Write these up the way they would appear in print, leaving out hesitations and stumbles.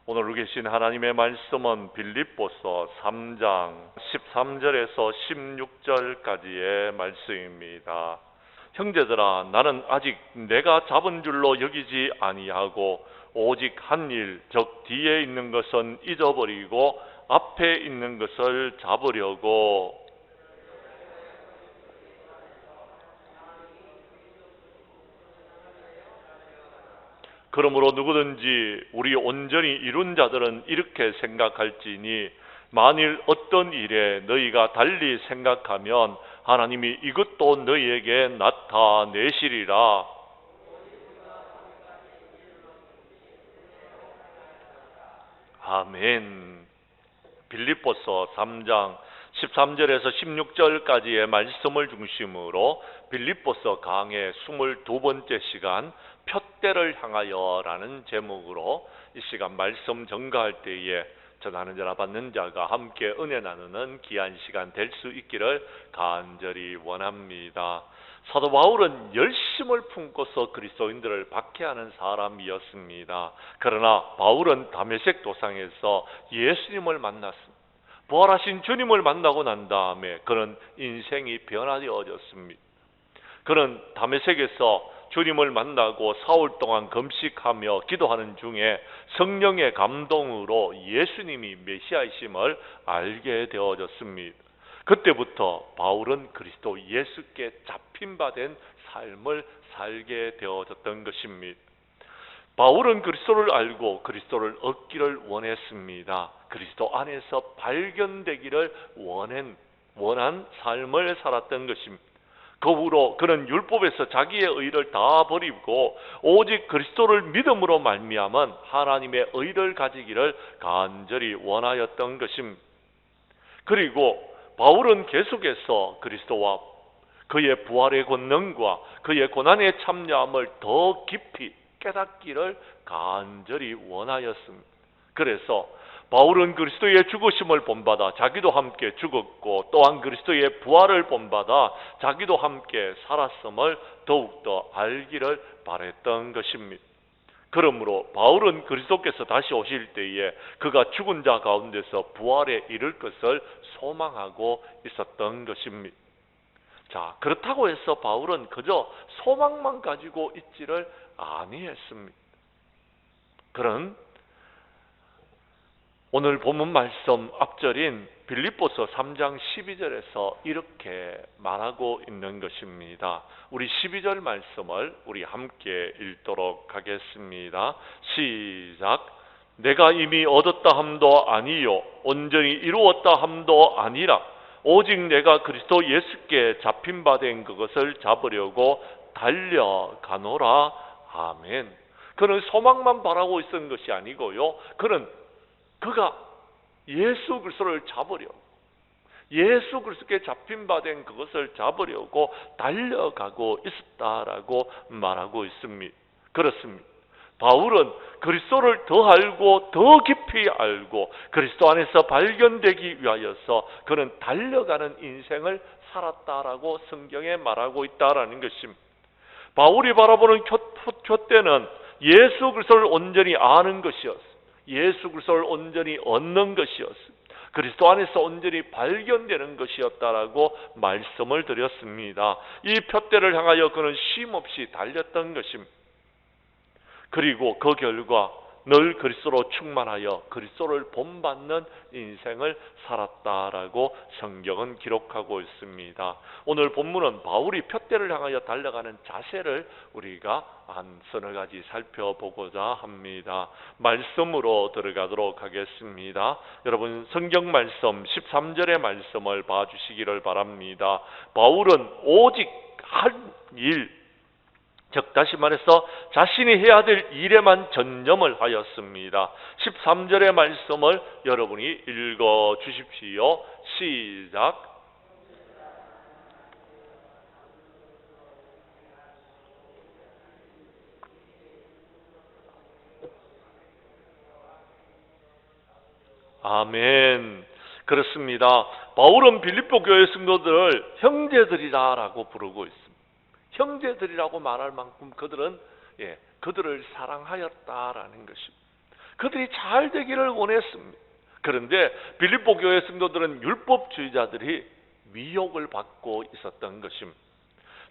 오늘 계신 하나님의 말씀은 빌립보서 3장 13절에서 16절까지의 말씀입니다. 형제들아, 나는 아직 내가 잡은 줄로 여기지 아니하고 오직 한 일, 즉 뒤에 있는 것은 잊어버리고 앞에 있는 것을 잡으려고. 그러므로 누구든지 우리 온전히 이룬 자들은 이렇게 생각할지니, 만일 어떤 일에 너희가 달리 생각하면 하나님이 이것도 너희에게 나타내시리라. 아멘. 빌립보서 3장 13절에서 16절까지의 말씀을 중심으로 빌립보서 강의 22번째 시간 푯대를 향하여라는 제목으로 이 시간 말씀 전가할 때에 전하는 자나 받는 자가 함께 은혜 나누는 귀한 시간 될 수 있기를 간절히 원합니다. 사도 바울은 열심을 품고서 그리스도인들을 박해하는 사람이었습니다. 그러나 바울은 다메섹 도상에서 예수님을 만났습니다. 부활하신 주님을 만나고 난 다음에 그는 인생이 변화되어졌습니다. 그는 다메섹에서 주님을 만나고 사흘 동안 금식하며 기도하는 중에 성령의 감동으로 예수님이 메시아이심을 알게 되어졌습니다. 그때부터 바울은 그리스도 예수께 잡힌 바 된 삶을 살게 되어졌던 것입니다. 바울은 그리스도를 알고 그리스도를 얻기를 원했습니다. 그리스도 안에서 발견되기를 원한 삶을 살았던 것입니다. 그 후로 그는 율법에서 자기의 의를 다 버리고 오직 그리스도를 믿음으로 말미암은 하나님의 의를 가지기를 간절히 원하였던 것입니다. 그리고 바울은 계속해서 그리스도와 그의 부활의 권능과 그의 고난의 참여함을 더 깊이 깨닫기를 간절히 원하였습니다. 그래서 바울은 그리스도의 죽으심을 본받아 자기도 함께 죽었고, 또한 그리스도의 부활을 본받아 자기도 함께 살았음을 더욱더 알기를 바랬던 것입니다. 그러므로 바울은 그리스도께서 다시 오실 때에 그가 죽은 자 가운데서 부활에 이를 것을 소망하고 있었던 것입니다. 자, 그렇다고 해서 바울은 그저 소망만 가지고 있지를 아니했습니다. 그는 오늘 본문 말씀 앞절인 빌립보서 3장 12절에서 이렇게 말하고 있는 것입니다. 우리 12절 말씀을 우리 함께 읽도록 하겠습니다. 시작. 내가 이미 얻었다 함도 아니요 온전히 이루었다 함도 아니라 오직 내가 그리스도 예수께 잡힌 바 된 그것을 잡으려고 달려가노라. 아멘. 그는 소망만 바라고 있었던 것이 아니고요, 그가 예수 그리스도를 잡으려고, 예수 그리스도께 잡힌 바 된 그것을 잡으려고 달려가고 있었다라고 말하고 있습니다. 그렇습니다. 바울은 그리스도를 더 알고 더 깊이 알고 그리스도 안에서 발견되기 위하여서 그는 달려가는 인생을 살았다라고 성경에 말하고 있다라는 것입니다. 바울이 바라보는 푯대는 예수 그리스도를 온전히 아는 것이었습니다. 예수 그리스도를 온전히 얻는 것이었습니다. 그리스도 안에서 온전히 발견되는 것이었다라고 말씀을 드렸습니다. 이 푯대를 향하여 그는 쉼없이 달렸던 것입니다. 그리고 그 결과 늘 그리스도로 충만하여 그리스도를 본받는 인생을 살았다라고 성경은 기록하고 있습니다. 오늘 본문은 바울이 푯대를 향하여 달려가는 자세를 우리가 한 서너 가지 살펴보고자 합니다. 말씀으로 들어가도록 하겠습니다. 여러분, 성경 말씀 13절의 말씀을 봐주시기를 바랍니다. 바울은 오직 한 일, 즉 다시 말해서 자신이 해야 될 일에만 전념을 하였습니다. 13절의 말씀을 여러분이 읽어 주십시오. 시작. 아멘. 그렇습니다. 바울은 빌립보 교회 성도들을 형제들이라고 부르고 있습니다. 형제들이라고 말할 만큼 그들은 그들을 사랑하였다라는 것입니다. 그들이 잘 되기를 원했습니다. 그런데 빌립보 교회 성도들은 율법주의자들이 미혹을 받고 있었던 것입니다.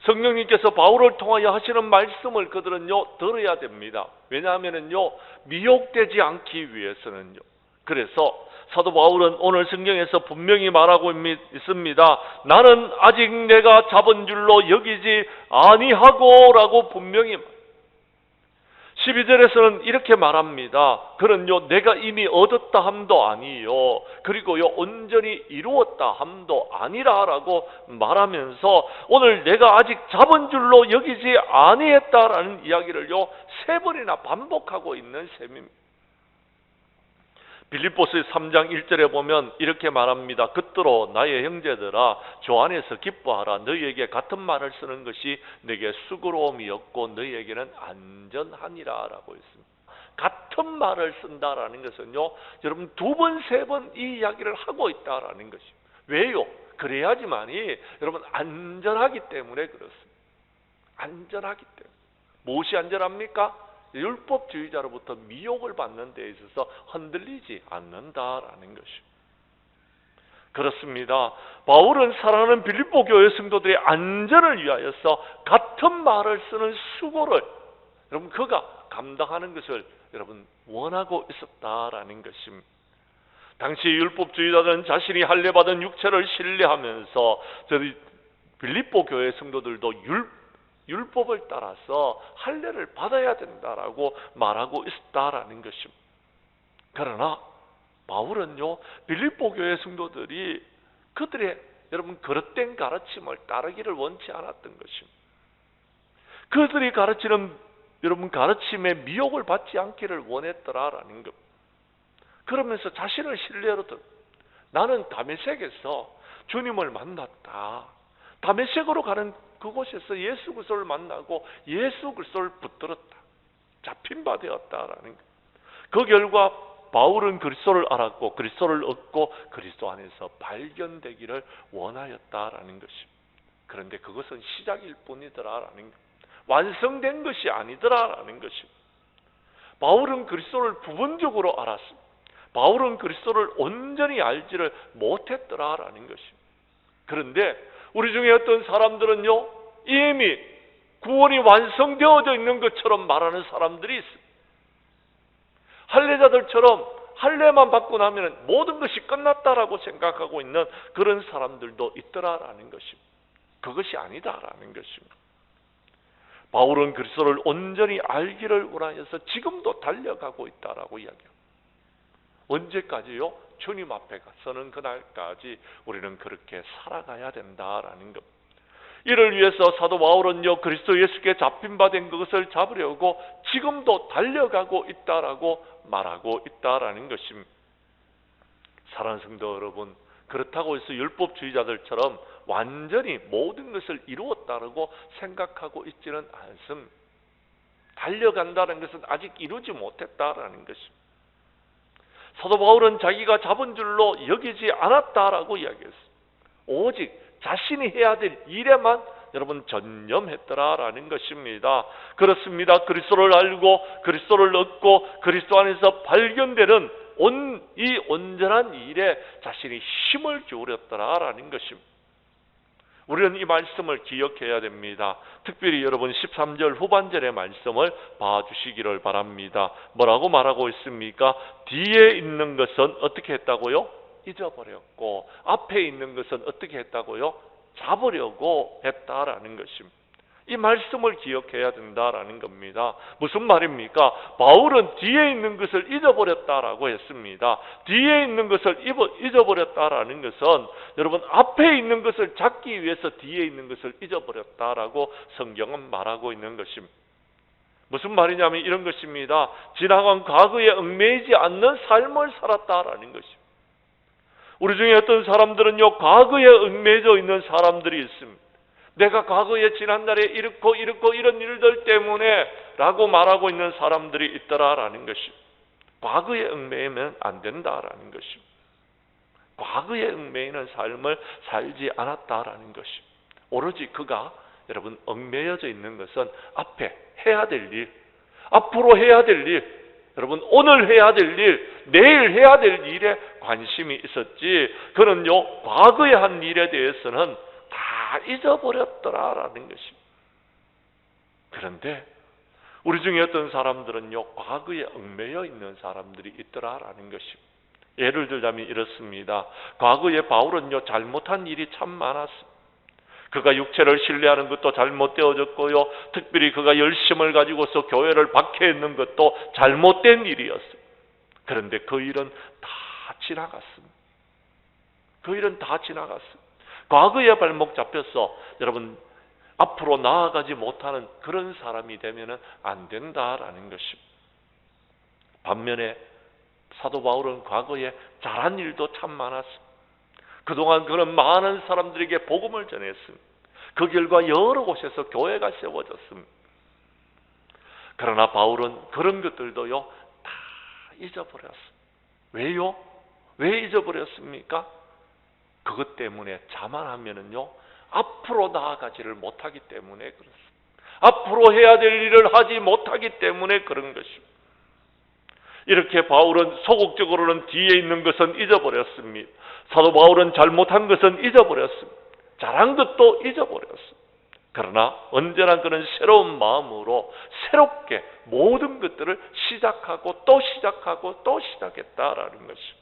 성령님께서 바울을 통하여 하시는 말씀을 그들은요 들어야 됩니다. 왜냐하면은요 미혹되지 않기 위해서는요. 그래서 사도 바울은 오늘 성경에서 분명히 말하고 있습니다. 나는 아직 내가 잡은 줄로 여기지 아니하고라고 분명히 12절에서는 이렇게 말합니다. 그는요 내가 이미 얻었다 함도 아니요 그리고요 온전히 이루었다 함도 아니라라고 말하면서 오늘 내가 아직 잡은 줄로 여기지 아니했다라는 이야기를요 3번이나 반복하고 있는 셈입니다. 빌립보서 3장 1절에 보면 이렇게 말합니다. 그때로 나의 형제들아 주 안에서 기뻐하라. 너희에게 같은 말을 쓰는 것이 내게 수고로움이었고 너희에게는 안전하니라 라고 했습니다. 같은 말을 쓴다라는 것은요 여러분 2번, 3번 이 이야기를 하고 있다라는 것입니다. 왜요? 그래야지만이 여러분 안전하기 때문에 그렇습니다. 안전하기 때문에. 무엇이 안전합니까? 율법주의자로부터 미혹을 받는 데 있어서 흔들리지 않는다라는 것입니다. 그렇습니다. 바울은 사랑하는 빌립보 교회 성도들의 안전을 위하여서 같은 말을 쓰는 수고를 여러분 그가 감당하는 것을 여러분 원하고 있었다라는 것입니다. 당시 율법주의자들은 자신이 할례받은 육체를 신뢰하면서 저희 빌립보 교회 성도들도 율법을 따라서 할례를 받아야 된다라고 말하고 있었다라는 것입니다. 그러나 바울은요 빌립보 교회 성도들이 그들의 여러분 그릇된 가르침을 따르기를 원치 않았던 것입니다. 그들이 가르치는 여러분 가르침에 미혹을 받지 않기를 원했더라라는 것. 그러면서 자신을 신뢰로 나는 다메섹에서 주님을 만났다. 다메섹으로 가는 그곳에서 예수 그리스도를 만나고 예수 그리스도를 붙들었다. 잡힌 바 되었다라는 것. 그 결과 바울은 그리스도를 알았고 그리스도를 얻고 그리스도 안에서 발견되기를 원하였다라는 것입니다. 그런데 그것은 시작일 뿐이더라라는 것. 완성된 것이 아니더라라는 것입니다. 바울은 그리스도를 부분적으로 알았습니다. 바울은 그리스도를 온전히 알지를 못했더라라는 것입니다. 그런데 우리 중에 어떤 사람들은요 이미 구원이 완성되어져 있는 것처럼 말하는 사람들이 있습니다. 할례자들처럼 할례만 받고 나면 모든 것이 끝났다라고 생각하고 있는 그런 사람들도 있더라라는 것입니다. 그것이 아니다라는 것입니다. 바울은 그리스도를 온전히 알기를 원하여서 지금도 달려가고 있다라고 이야기합니다. 언제까지요? 주님 앞에 서는 그날까지 우리는 그렇게 살아가야 된다라는 것. 이를 위해서 사도 바울은요 그리스도 예수께 잡힌 바 된 그것을 잡으려고 지금도 달려가고 있다라고 말하고 있다라는 것입니다. 사랑하는 성도 여러분, 그렇다고 해서 율법주의자들처럼 완전히 모든 것을 이루었다라고 생각하고 있지는 않습니다. 달려간다는 것은 아직 이루지 못했다라는 것입니다. 사도 바울은 자기가 잡은 줄로 여기지 않았다라고 이야기했습니다. 오직 자신이 해야 될 일에만 여러분 전념했더라라는 것입니다. 그렇습니다. 그리스도를 알고 그리스도를 얻고 그리스도 안에서 발견되는 이 온전한 일에 자신이 힘을 기울였더라라는 것입니다. 우리는 이 말씀을 기억해야 됩니다. 특별히 여러분 13절 후반절의 말씀을 봐주시기를 바랍니다. 뭐라고 말하고 있습니까? 뒤에 있는 것은 어떻게 했다고요? 잊어버렸고 앞에 있는 것은 어떻게 했다고요? 잡으려고 했다라는 것입니다. 이 말씀을 기억해야 된다라는 겁니다. 무슨 말입니까? 바울은 뒤에 있는 것을 잊어버렸다라고 했습니다. 뒤에 있는 것을 잊어버렸다라는 것은 여러분 앞에 있는 것을 잡기 위해서 뒤에 있는 것을 잊어버렸다라고 성경은 말하고 있는 것입니다. 무슨 말이냐면 이런 것입니다. 지나간 과거에 얽매이지 않는 삶을 살았다라는 것입니다. 우리 중에 어떤 사람들은요 과거에 얽매여져 있는 사람들이 있습니다. 내가 과거에 지난날에 이렇고 이런 일들 때문에 라고 말하고 있는 사람들이 있더라라는 것입니다. 과거에 얽매이면 안 된다라는 것입니다. 과거에 얽매이는 삶을 살지 않았다라는 것입니다. 오로지 그가 여러분 얽매여져 있는 것은 앞에 해야 될 일, 앞으로 해야 될 일, 여러분, 오늘 해야 될 일, 내일 해야 될 일에 관심이 있었지, 그는요 과거에 한 일에 대해서는 다 잊어버렸더라라는 것입니다. 그런데 우리 중에 어떤 사람들은요 과거에 얽매여 있는 사람들이 있더라라는 것입니다. 예를 들자면 이렇습니다. 과거에 바울은요 잘못한 일이 참 많았습니다. 그가 육체를 신뢰하는 것도 잘못되어졌고요, 특별히 그가 열심을 가지고서 교회를 박해했는 것도 잘못된 일이었어요. 그런데 그 일은 다 지나갔습니다. 그 일은 다 지나갔어요. 과거에 발목 잡혀서 여러분 앞으로 나아가지 못하는 그런 사람이 되면 안 된다라는 것입니다. 반면에 사도 바울은 과거에 잘한 일도 참 많았습니다. 그동안 그는 많은 사람들에게 복음을 전했습니다. 그 결과 여러 곳에서 교회가 세워졌습니다. 그러나 바울은 그런 것들도요 다 잊어버렸습니다. 왜요? 왜 잊어버렸습니까? 그것 때문에 자만하면은요 앞으로 나아가지를 못하기 때문에 그렇습니다. 앞으로 해야 될 일을 하지 못하기 때문에 그런 것입니다. 이렇게 바울은 소극적으로는 뒤에 있는 것은 잊어버렸습니다. 사도 바울은 잘못한 것은 잊어버렸습니다. 잘한 것도 잊어버렸습니다. 그러나 언제나 그는 새로운 마음으로 새롭게 모든 것들을 시작하고 또 시작하고 또 시작했다라는 것입니다.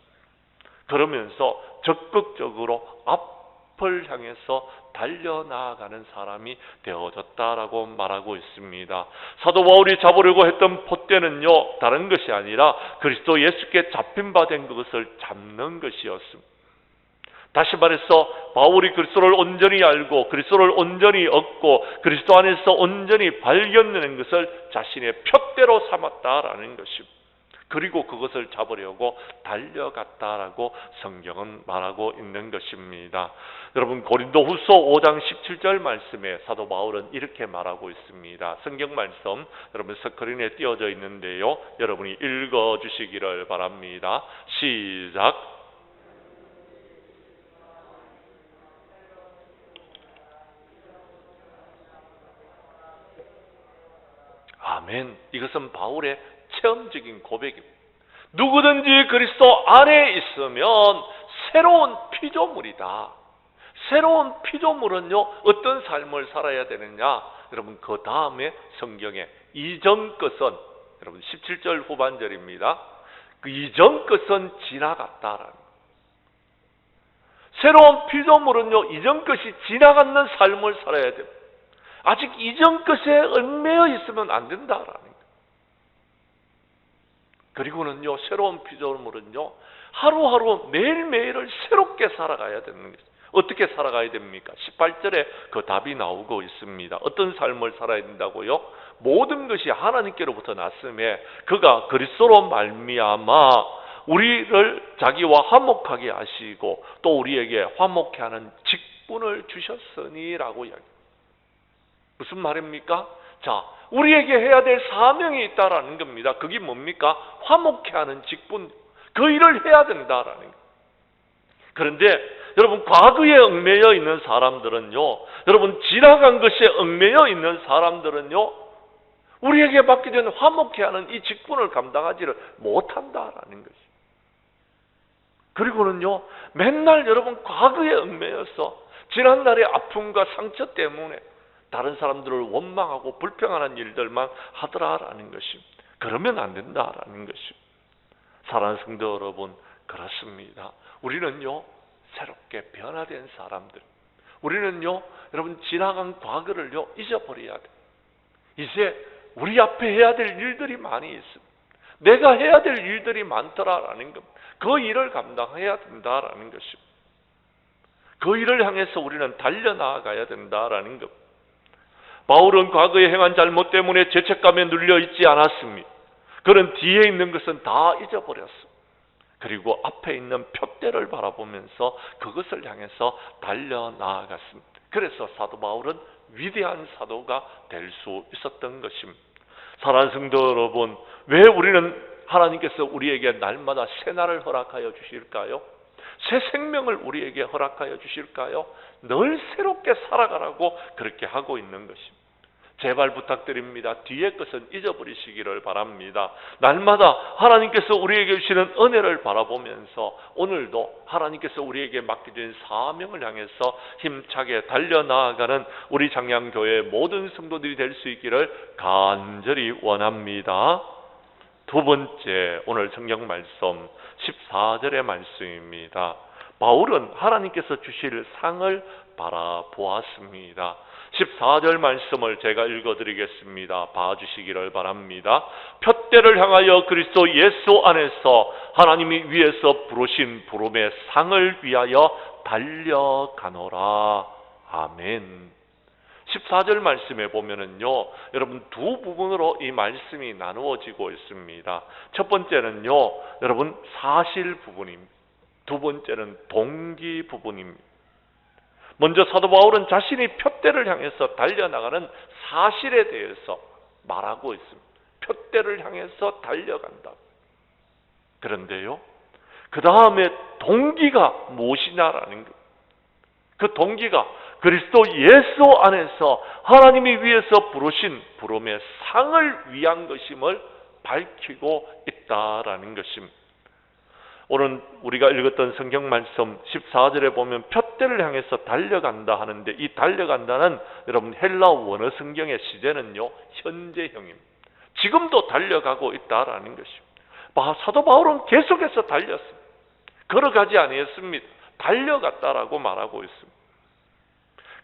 그러면서 적극적으로 앞을 향해서 달려나가는 사람이 되어졌다라고 말하고 있습니다. 사도 바울이 잡으려고 했던 폿대는요 다른 것이 아니라 그리스도 예수께 잡힌 바 된 것을 잡는 것이었습니다. 다시 말해서 바울이 그리스도를 온전히 알고 그리스도를 온전히 얻고 그리스도 안에서 온전히 발견되는 것을 자신의 푯대로 삼았다라는 것입니다. 그리고 그것을 잡으려고 달려갔다라고 성경은 말하고 있는 것입니다. 여러분, 고린도후서 5장 17절 말씀에 사도 바울은 이렇게 말하고 있습니다. 성경 말씀 여러분 스크린에 띄어져 있는데요, 여러분이 읽어주시기를 바랍니다. 시작. 아멘. 이것은 바울의 체험적인 고백입니다. 누구든지 그리스도 안에 있으면 새로운 피조물이다. 새로운 피조물은요 어떤 삶을 살아야 되느냐, 여러분 그 다음에 성경에 이전 것은 여러분 17절 후반절입니다. 그 이전 것은 지나갔다라는, 새로운 피조물은요 이전 것이 지나가는 삶을 살아야 됩니다. 아직 이전 것에 얽매여 있으면 안 된다라는 거예요. 그리고는요 새로운 피조물은요 하루하루 매일매일을 새롭게 살아가야 되는 거죠. 어떻게 살아가야 됩니까? 18절에 그 답이 나오고 있습니다. 어떤 삶을 살아야 된다고요? 모든 것이 하나님께로부터 났음에 그가 그리스도로 말미암아 우리를 자기와 화목하게 하시고 또 우리에게 화목케 하는 직분을 주셨으니라고 이야기합니다. 무슨 말입니까? 자, 우리에게 해야 될 사명이 있다라는 겁니다. 그게 뭡니까? 화목케 하는 직분, 그 일을 해야 된다라는 거예요. 그런데 여러분 과거에 얽매여 있는 사람들은요, 여러분 지나간 것에 얽매여 있는 사람들은요 우리에게 맡겨진 화목케 하는 이 직분을 감당하지를 못한다라는 것이죠. 그리고는요 맨날 여러분 과거에 얽매여서 지난날의 아픔과 상처 때문에 다른 사람들을 원망하고 불평하는 일들만 하더라라는 것입니다. 그러면 안 된다라는 것입니다. 사랑하는 성도 여러분, 그렇습니다. 우리는요 새롭게 변화된 사람들, 우리는요 여러분 지나간 과거를요 잊어버려야 돼. 이제 우리 앞에 해야 될 일들이 많이 있습니다. 내가 해야 될 일들이 많더라라는 것, 그 일을 감당해야 된다라는 것입니다. 그 일을 향해서 우리는 달려나가야 된다라는 것. 바울은 과거에 행한 잘못 때문에 죄책감에 눌려 있지 않았습니다. 그는 뒤에 있는 것은 다 잊어버렸습니다. 그리고 앞에 있는 푯대를 바라보면서 그것을 향해서 달려나아갔습니다. 그래서 사도 바울은 위대한 사도가 될 수 있었던 것입니다. 사랑하는 성도 여러분, 왜 우리는 하나님께서 우리에게 날마다 새 날을 허락하여 주실까요? 새 생명을 우리에게 허락하여 주실까요? 늘 새롭게 살아가라고 그렇게 하고 있는 것입니다. 제발 부탁드립니다. 뒤의 것은 잊어버리시기를 바랍니다. 날마다 하나님께서 우리에게 주시는 은혜를 바라보면서 오늘도 하나님께서 우리에게 맡겨진 사명을 향해서 힘차게 달려나아가는 우리 장량교회 모든 성도들이 될 수 있기를 간절히 원합니다. 두 번째, 오늘 성경 말씀 14절의 말씀입니다. 바울은 하나님께서 주실 상을 바라보았습니다. 14절 말씀을 제가 읽어드리겠습니다. 봐주시기를 바랍니다. 푯대를 향하여 그리스도 예수 안에서 하나님이 위에서 부르신 부름의 상을 위하여 달려가노라. 아멘. 14절 말씀에 보면은요, 여러분 두 부분으로 이 말씀이 나누어지고 있습니다. 첫 번째는요, 여러분 사실 부분입니다. 두 번째는 동기 부분입니다. 먼저 사도 바울은 자신이 푯대를 향해서 달려나가는 사실에 대해서 말하고 있습니다. 푯대를 향해서 달려간다. 그런데요, 그 다음에 동기가 무엇이냐라는 것. 그 동기가 그리스도 예수 안에서 하나님이 위에서 부르신 부름의 상을 위한 것임을 밝히고 있다라는 것입니다. 오늘 우리가 읽었던 성경 말씀 14절에 보면 푯대를 향해서 달려간다 하는데, 이 달려간다는 여러분 헬라 원어 성경의 시제는요, 현재형입니다. 지금도 달려가고 있다라는 것입니다. 사도 바울은 계속해서 달렸습니다. 걸어가지 아니했습니다. 달려갔다라고 말하고 있습니다.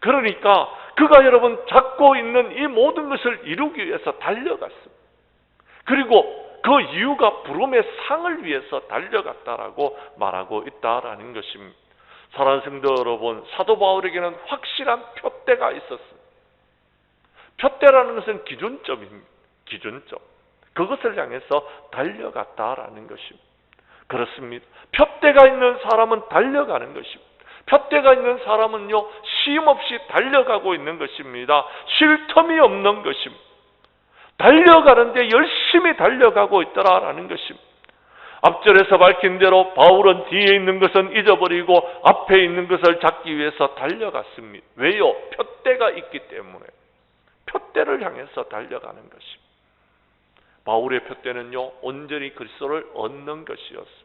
그러니까 그가 여러분 잡고 있는 이 모든 것을 이루기 위해서 달려갔습니다. 그리고 그 이유가 부름의 상을 위해서 달려갔다라고 말하고 있다라는 것입니다. 사랑하는 성도 여러분, 사도 바울에게는 확실한 푯대가 있었습니다. 푯대라는 것은 기준점입니다. 기준점. 그것을 향해서 달려갔다라는 것입니다. 그렇습니다. 푯대가 있는 사람은 달려가는 것입니다. 푯대가 있는 사람은요, 쉼 없이 달려가고 있는 것입니다. 쉴 틈이 없는 것입니다. 달려가는데 열심히 달려가고 있더라라는 것입니다. 앞절에서 밝힌 대로 바울은 뒤에 있는 것은 잊어버리고 앞에 있는 것을 잡기 위해서 달려갔습니다. 왜요? 푯대가 있기 때문에. 푯대를 향해서 달려가는 것입니다. 바울의 푯대는요, 온전히 그리스도를 얻는 것이었습니다.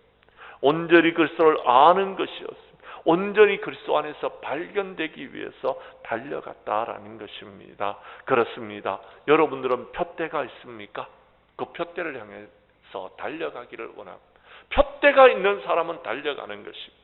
온전히 그리스도를 아는 것이었습니다. 온전히 그리스도 안에서 발견되기 위해서 달려갔다라는 것입니다. 그렇습니다. 여러분들은 푯대가 있습니까? 그 푯대를 향해서 달려가기를 원합니다. 푯대가 있는 사람은 달려가는 것입니다.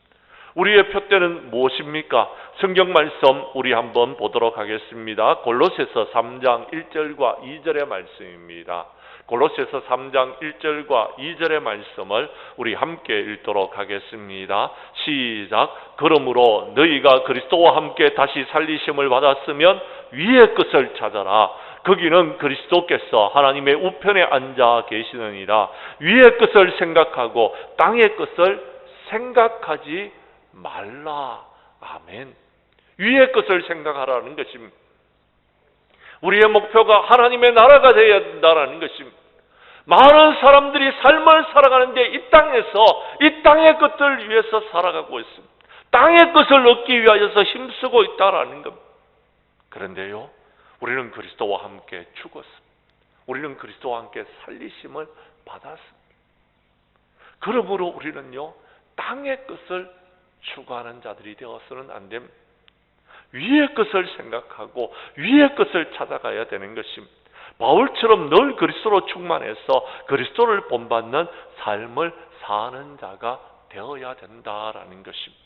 우리의 푯대는 무엇입니까? 성경 말씀 우리 한번 보도록 하겠습니다. 골로새서 3장 1절과 2절의 말씀입니다. 골로새서 3장 1절과 2절의 말씀을 우리 함께 읽도록 하겠습니다. 시작. 그러므로 너희가 그리스도와 함께 다시 살리심을 받았으면 위의 것을 찾아라. 거기는 그리스도께서 하나님의 우편에 앉아 계시느니라. 위의 것을 생각하고 땅의 것을 생각하지 말라. 아멘. 위의 것을 생각하라는 것입니다. 우리의 목표가 하나님의 나라가 되어야 된다는 것입니다. 많은 사람들이 삶을 살아가는데 이 땅에서 이 땅의 것들을 위해서 살아가고 있습니다. 땅의 것을 얻기 위하여서 힘쓰고 있다는 겁니다. 그런데요, 우리는 그리스도와 함께 죽었습니다. 우리는 그리스도와 함께 살리심을 받았습니다. 그러므로 우리는요, 땅의 것을 추구하는 자들이 되어서는 안 됩니다. 위의 것을 생각하고 위의 것을 찾아가야 되는 것입니다. 바울처럼 늘 그리스도로 충만해서 그리스도를 본받는 삶을 사는 자가 되어야 된다라는 것입니다.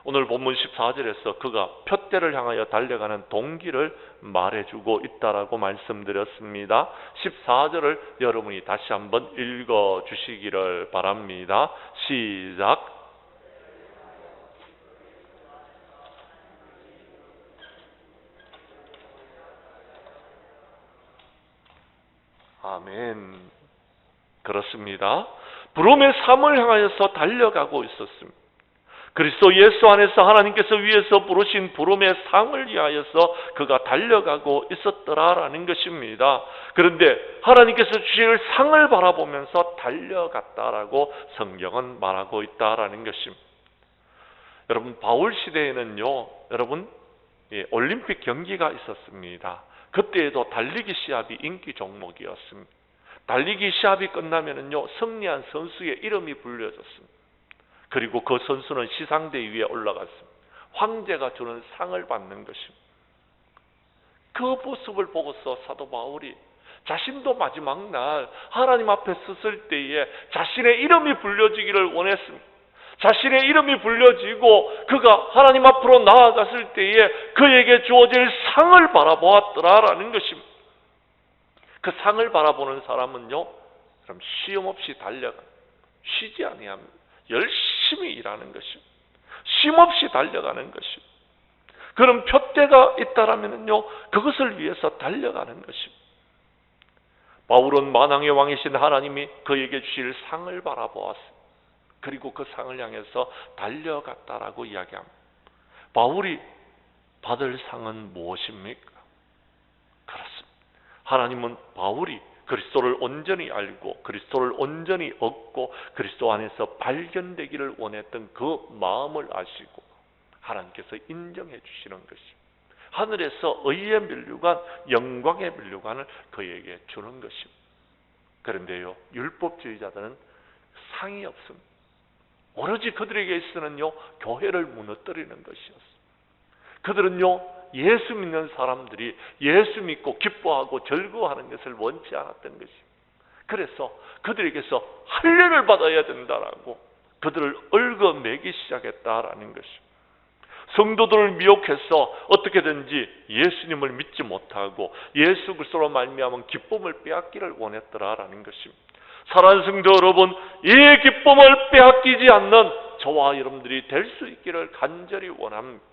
오늘 본문 14절에서 그가 푯대를 향하여 달려가는 동기를 말해주고 있다라고 말씀드렸습니다. 14절을 여러분이 다시 한번 읽어주시기를 바랍니다. 시작. 아멘. 그렇습니다. 부름의 삶을 향하여서 달려가고 있었습니다. 그리스도 예수 안에서 하나님께서 위에서 부르신 부름의 상을 위하여서 그가 달려가고 있었더라라는 것입니다. 그런데 하나님께서 주실 상을 바라보면서 달려갔다라고 성경은 말하고 있다라는 것입니다. 여러분, 바울 시대에는요, 여러분, 올림픽 경기가 있었습니다. 그때에도 달리기 시합이 인기 종목이었습니다. 달리기 시합이 끝나면은요, 승리한 선수의 이름이 불려졌습니다. 그리고 그 선수는 시상대 위에 올라갔습니다. 황제가 주는 상을 받는 것입니다. 그 모습을 보고서 사도 바울이 자신도 마지막 날 하나님 앞에 섰을 때에 자신의 이름이 불려지기를 원했습니다. 자신의 이름이 불려지고 그가 하나님 앞으로 나아갔을 때에 그에게 주어질 상을 바라보았더라라는 것입니다. 그 상을 바라보는 사람은요, 그럼 쉼없이 달려가, 쉬지 아니합니다. 열심히 일하는 것입니다. 쉼없이 달려가는 것입니다. 그런 표대가 있다라면요, 그것을 위해서 달려가는 것입니다. 바울은 만왕의 왕이신 하나님이 그에게 주실 상을 바라보았습니다. 그리고 그 상을 향해서 달려갔다라고 이야기합니다. 바울이 받을 상은 무엇입니까? 그렇습니다. 하나님은 바울이 그리스도를 온전히 알고 그리스도를 온전히 얻고 그리스도 안에서 발견되기를 원했던 그 마음을 아시고 하나님께서 인정해 주시는 것입니다. 하늘에서 의의 면류관, 영광의 면류관을 그에게 주는 것입니다. 그런데요, 율법주의자들은 상이 없습니다. 오로지 그들에게 있어서는요, 교회를 무너뜨리는 것이었습니다. 그들은요, 예수 믿는 사람들이 예수 믿고 기뻐하고 즐거워하는 것을 원치 않았던 것입니다. 그래서 그들에게서 할례를 받아야 된다라고 그들을 얽어매기 시작했다라는 것입니다. 성도들을 미혹해서 어떻게든지 예수님을 믿지 못하고 예수 그리스도로 말미암은 기쁨을 빼앗기를 원했더라라는 것입니다. 사랑하는 성도 여러분, 이 기쁨을 빼앗기지 않는 저와 여러분들이 될 수 있기를 간절히 원합니다.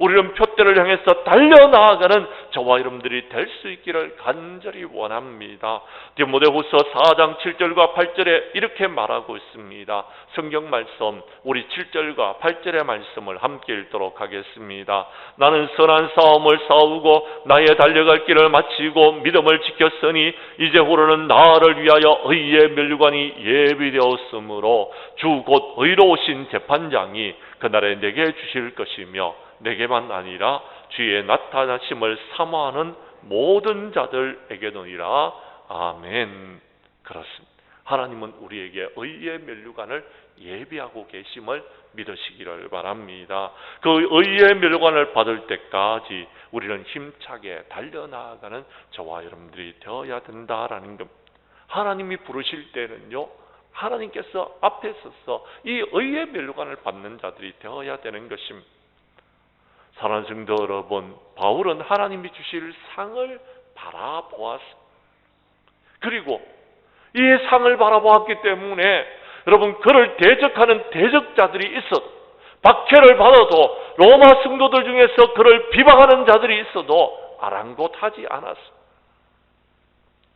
우리는 표대를 향해서 달려나아가는 저와 여러분들이 될 수 있기를 간절히 원합니다. 디모데후서 4장 7절과 8절에 이렇게 말하고 있습니다. 성경 말씀, 우리 7절과 8절의 말씀을 함께 읽도록 하겠습니다. 나는 선한 싸움을 싸우고 나의 달려갈 길을 마치고 믿음을 지켰으니 이제후로는 나를 위하여 의의 면류관이 예비되었으므로 주 곧 의로우신 재판장이 그날에 내게 주실 것이며 내게만 아니라 주의 나타나심을 사모하는 모든 자들에게노니라. 아멘. 그렇습니다. 하나님은 우리에게 의의 면류관을 예비하고 계심을 믿으시기를 바랍니다. 그 의의 면류관을 받을 때까지 우리는 힘차게 달려나가는 저와 여러분들이 되어야 된다라는 것. 하나님이 부르실 때는요, 하나님께서 앞에 서서 이 의의 면류관을 받는 자들이 되어야 되는 것입니다. 사랑하는 성도 여러분, 바울은 하나님이 주실 상을 바라보았습니다. 그리고 이 상을 바라보았기 때문에 여러분, 그를 대적하는 대적자들이 있어도, 박해를 받아도 로마 성도들 중에서 그를 비방하는 자들이 있어도 아랑곳하지 않았습니다.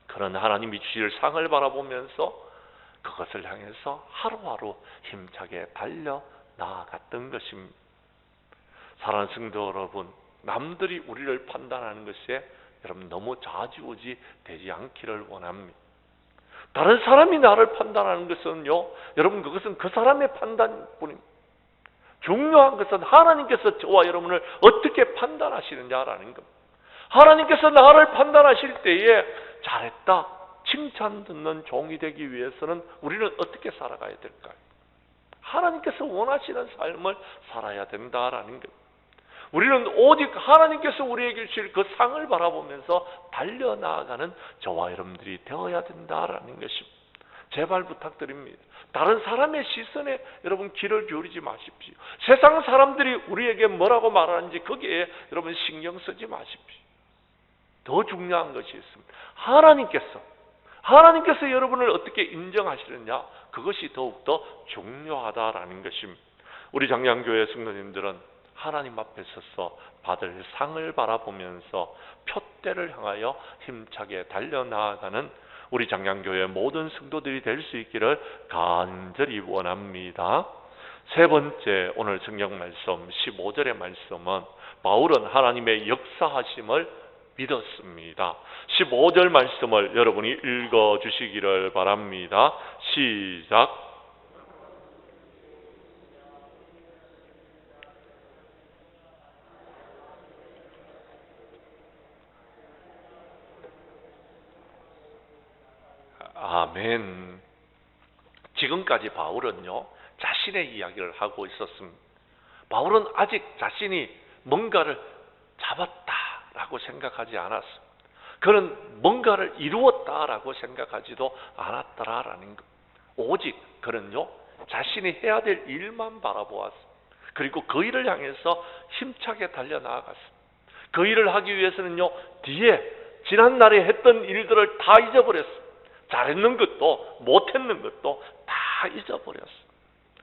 그런 하나님이 주실 상을 바라보면서 그것을 향해서 하루하루 힘차게 달려 나아갔던 것입니다. 사랑하는 성도 여러분, 남들이 우리를 판단하는 것에 여러분 너무 좌지우지 되지 않기를 원합니다. 다른 사람이 나를 판단하는 것은요, 여러분 그것은 그 사람의 판단뿐입니다. 중요한 것은 하나님께서 저와 여러분을 어떻게 판단하시느냐라는 겁니다. 하나님께서 나를 판단하실 때에 잘했다, 칭찬 듣는 종이 되기 위해서는 우리는 어떻게 살아가야 될까요? 하나님께서 원하시는 삶을 살아야 된다라는 것. 우리는 오직 하나님께서 우리에게 주실 그 상을 바라보면서 달려나가는 저와 여러분들이 되어야 된다라는 것입니다. 제발 부탁드립니다. 다른 사람의 시선에 여러분 귀를 기울이지 마십시오. 세상 사람들이 우리에게 뭐라고 말하는지 거기에 여러분 신경 쓰지 마십시오. 더 중요한 것이 있습니다. 하나님께서 여러분을 어떻게 인정하시느냐, 그것이 더욱더 중요하다라는 것입니다. 우리 장량교회 성도님들은 하나님 앞에 서서 받을 상을 바라보면서 표대를 향하여 힘차게 달려나가는 우리 장량교회 모든 성도들이 될 수 있기를 간절히 원합니다. 세 번째, 오늘 성경 말씀 15절의 말씀은 바울은 하나님의 역사하심을 믿었습니다. 15절 말씀을 여러분이 읽어주시기를 바랍니다. 시작. 아멘. 지금까지 바울은요, 자신의 이야기를 하고 있었습니다. 바울은 아직 자신이 뭔가를 잡았다라고 생각하지 않았습니다. 그는 뭔가를 이루었다라고 생각하지도 않았더라라는 것. 오직 그는요, 자신이 해야 될 일만 바라보았습니다. 그리고 그 일을 향해서 힘차게 달려나아갔습니다. 그 일을 하기 위해서는요, 뒤에 지난날에 했던 일들을 다 잊어버렸습니다. 잘했는 것도 못했는 것도 다 잊어버렸습니다.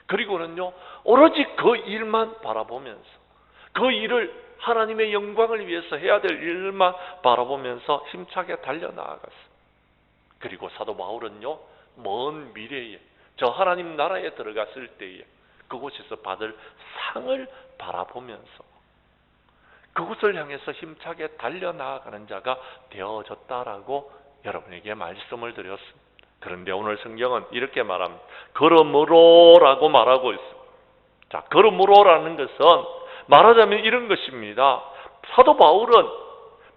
그리고는요, 오로지 그 일만 바라보면서 그 일을 하나님의 영광을 위해서 해야 될 일만 바라보면서 힘차게 달려나아갔습니다. 그리고 사도 바울은요, 먼 미래에 저 하나님 나라에 들어갔을 때에 그곳에서 받을 상을 바라보면서 그곳을 향해서 힘차게 달려나아가는 자가 되어졌다라고 여러분에게 말씀을 드렸습니다. 그런데 오늘 성경은 이렇게 말합니다. 그러므로라고 말하고 있습니다. 자, 그러므로라는 것은 말하자면 이런 것입니다. 사도 바울은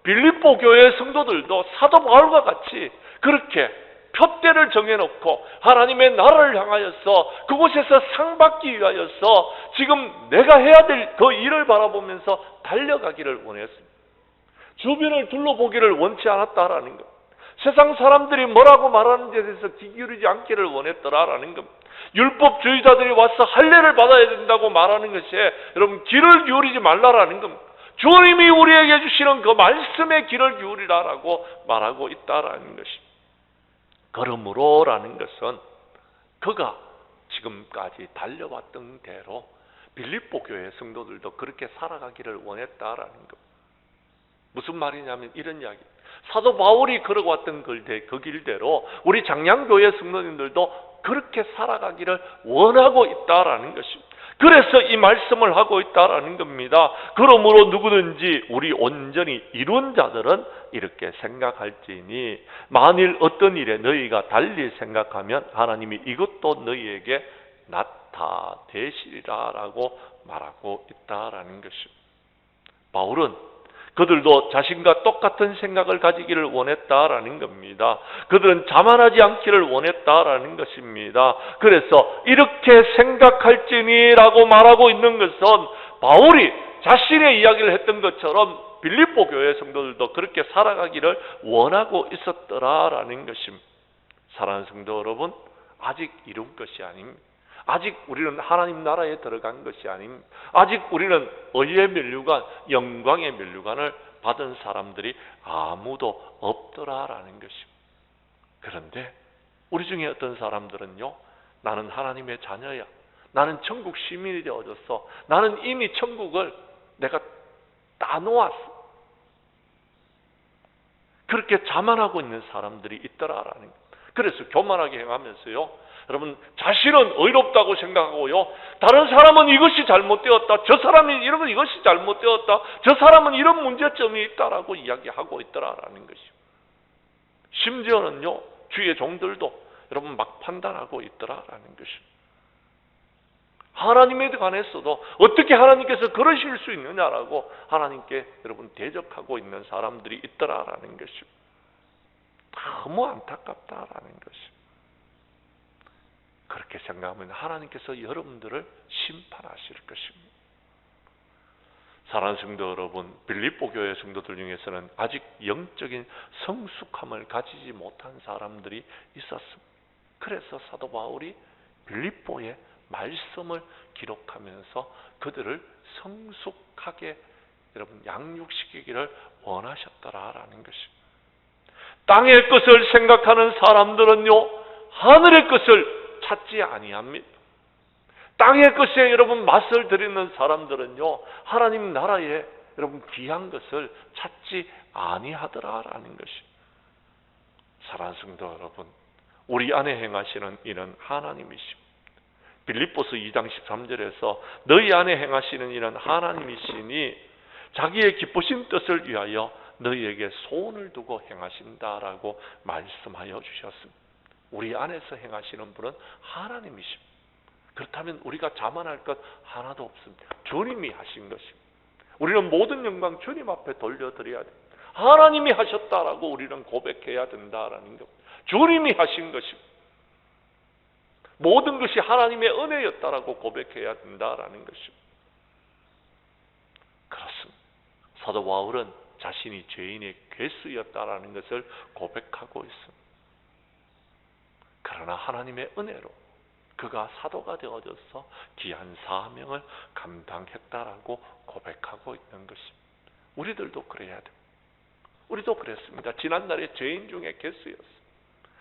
빌립보 교회의 성도들도 사도 바울과 같이 그렇게 표대를 정해놓고 하나님의 나라를 향하여서 그곳에서 상 받기 위하여서 지금 내가 해야 될 그 일을 바라보면서 달려가기를 원했습니다. 주변을 둘러보기를 원치 않았다라는 것. 세상 사람들이 뭐라고 말하는지에 대해서 귀 기울이지 않기를 원했더라라는 것. 율법주의자들이 와서 할례를 받아야 된다고 말하는 것에 여러분 귀를 기울이지 말라라는 것. 주님이 우리에게 주시는 그 말씀에 귀를 기울이라라고 말하고 있다라는 것입니다. 그러므로라는 것은 그가 지금까지 달려왔던 대로 빌립보 교회 성도들도 그렇게 살아가기를 원했다라는 것. 무슨 말이냐면 이런 이야기. 사도 바울이 걸어왔던 그 길대로 우리 장량교회 성도님들도 그렇게 살아가기를 원하고 있다라는 것입니다. 그래서 이 말씀을 하고 있다라는 겁니다. 그러므로 누구든지 우리 온전히 이룬 자들은 이렇게 생각할지니 만일 어떤 일에 너희가 달리 생각하면 하나님이 이것도 너희에게 나타내시리라라고 말하고 있다라는 것입니다. 바울은 그들도 자신과 똑같은 생각을 가지기를 원했다라는 겁니다. 그들은 자만하지 않기를 원했다라는 것입니다. 그래서 이렇게 생각할지니라고 말하고 있는 것은 바울이 자신의 이야기를 했던 것처럼 빌립보 교회 성도들도 그렇게 살아가기를 원하고 있었더라라는 것입니다. 사랑하는 성도 여러분, 아직 이룬 것이 아닙니다. 아직 우리는 하나님 나라에 들어간 것이 아닙니다. 아직 우리는 의의 면류관, 영광의 면류관을 받은 사람들이 아무도 없더라라는 것입니다. 그런데 우리 중에 어떤 사람들은요, 나는 하나님의 자녀야, 나는 천국 시민이 되어졌어, 나는 이미 천국을 내가 따놓았어, 그렇게 자만하고 있는 사람들이 있더라라는 거예요. 그래서 교만하게 행하면서요, 여러분 자신은 의롭다고 생각하고요, 다른 사람은 이것이 잘못되었다, 저 사람이 이것이 잘못되었다, 저 사람은 이런 문제점이 있다라고 이야기하고 있더라라는 것이요. 심지어는요, 주의 종들도 여러분 막 판단하고 있더라라는 것이요. 하나님에 관해서도 어떻게 하나님께서 그러실 수 있느냐라고 하나님께 여러분 대적하고 있는 사람들이 있더라라는 것이요. 너무 안타깝다라는 것이요. 그렇게 생각하면 하나님께서 여러분들을 심판하실 것입니다. 사랑하는 성도 여러분, 빌립보 교회 성도들 중에서는 아직 영적인 성숙함을 가지지 못한 사람들이 있었습니다. 그래서 사도 바울이 빌립보의 말씀을 기록하면서 그들을 성숙하게 여러분 양육시키기를 원하셨더라라는 것입니다. 땅의 것을 생각하는 사람들은요, 하늘의 것을 찾지 아니합니다. 땅의 것에 여러분 맛을 들이는 사람들은요, 하나님 나라에 여러분 귀한 것을 찾지 아니하더라라는 것이. 사랑하는 성도 여러분, 우리 안에 행하시는 이는 하나님이십니다. 빌립보서 2장 13절에서 너희 안에 행하시는 이는 하나님이시니 자기의 기쁘신 뜻을 위하여 너희에게 소원을 두고 행하신다라고 말씀하여 주셨습니다. 우리 안에서 행하시는 분은 하나님이십니다. 그렇다면 우리가 자만할 것 하나도 없습니다. 주님이 하신 것입니다. 우리는 모든 영광 주님 앞에 돌려드려야 됩니다. 하나님이 하셨다라고 우리는 고백해야 된다라는 것. 주님이 하신 것입니다. 모든 것이 하나님의 은혜였다라고 고백해야 된다라는 것입니다. 그렇습니다. 사도 바울은 자신이 죄인의 괴수였다라는 것을 고백하고 있습니다. 그러나 하나님의 은혜로 그가 사도가 되어져서 귀한 사명을 감당했다라고 고백하고 있는 것입니다. 우리들도 그래야 됩니다. 우리도 그랬습니다. 지난날에 죄인 중에 괴수였습니다.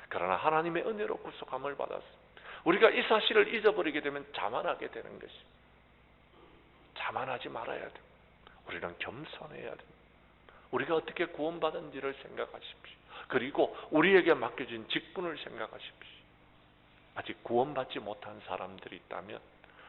그러나 하나님의 은혜로 구속함을 받았습니다. 우리가 이 사실을 잊어버리게 되면 자만하게 되는 것입니다. 자만하지 말아야 됩니다. 우리는 겸손해야 됩니다. 우리가 어떻게 구원받은지를 생각하십시오. 그리고 우리에게 맡겨진 직분을 생각하십시오. 아직 구원받지 못한 사람들이 있다면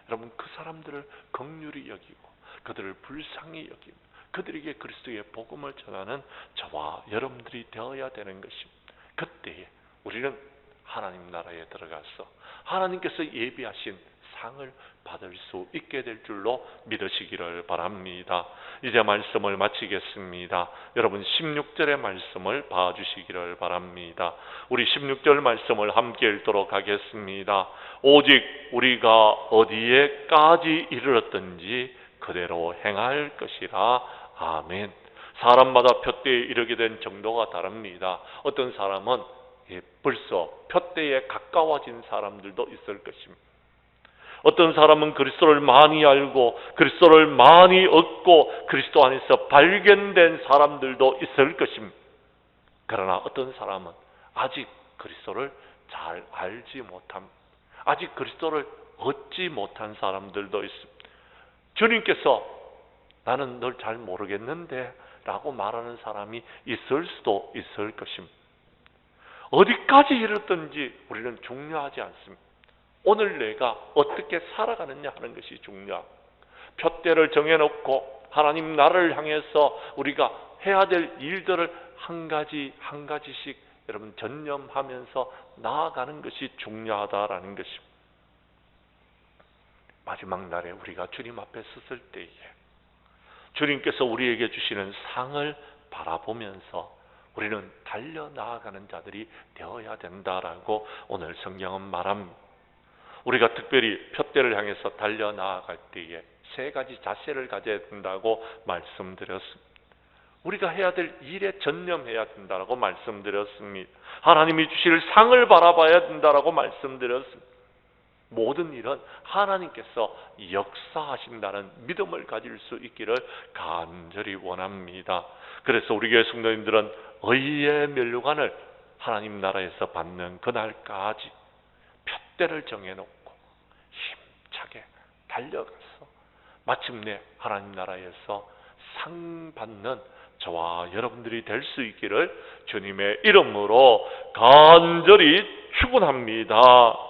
여러분 그 사람들을 긍휼히 여기고 그들을 불쌍히 여기고 그들에게 그리스도의 복음을 전하는 저와 여러분들이 되어야 되는 것입니다. 그때에 우리는 하나님 나라에 들어가서 하나님께서 예비하신 상을 받을 수 있게 될 줄로 믿으시기를 바랍니다. 이제 말씀을 마치겠습니다. 여러분 16절의 말씀을 봐주시기를 바랍니다. 우리 16절 말씀을 함께 읽도록 하겠습니다. 오직 우리가 어디에까지 이르렀든지 그대로 행할 것이라. 아멘. 사람마다 표대에 이르게 된 정도가 다릅니다. 어떤 사람은 벌써 표대에 가까워진 사람들도 있을 것입니다. 어떤 사람은 그리스도를 많이 알고 그리스도를 많이 얻고 그리스도 안에서 발견된 사람들도 있을 것입니다. 그러나 어떤 사람은 아직 그리스도를 잘 알지 못함, 아직 그리스도를 얻지 못한 사람들도 있습니다. 주님께서 나는 널 잘 모르겠는데 라고 말하는 사람이 있을 수도 있을 것입니다. 어디까지 이르렀든지 우리는 중요하지 않습니다. 오늘 내가 어떻게 살아가느냐 하는 것이 중요합니다. 표대를 정해놓고 하나님 나라를 향해서 우리가 해야 될 일들을 한 가지씩 여러분 전념하면서 나아가는 것이 중요하다라는 것입니다. 마지막 날에 우리가 주님 앞에 섰을 때에 주님께서 우리에게 주시는 상을 바라보면서 우리는 달려나아가는 자들이 되어야 된다라고 오늘 성경은 말합니다. 우리가 특별히 표대를 향해서 달려나아갈 때에 세 가지 자세를 가져야 된다고 말씀드렸습니다. 우리가 해야 될 일에 전념해야 된다고 말씀드렸습니다. 하나님이 주실 상을 바라봐야 된다고 말씀드렸습니다. 모든 일은 하나님께서 역사하신다는 믿음을 가질 수 있기를 간절히 원합니다. 그래서 우리 교회 성도님들은 의의 면류관을 하나님 나라에서 받는 그날까지 표대를 정해놓고 힘차게 달려가서 마침내 하나님 나라에서 상 받는 저와 여러분들이 될 수 있기를 주님의 이름으로 간절히 축원합니다.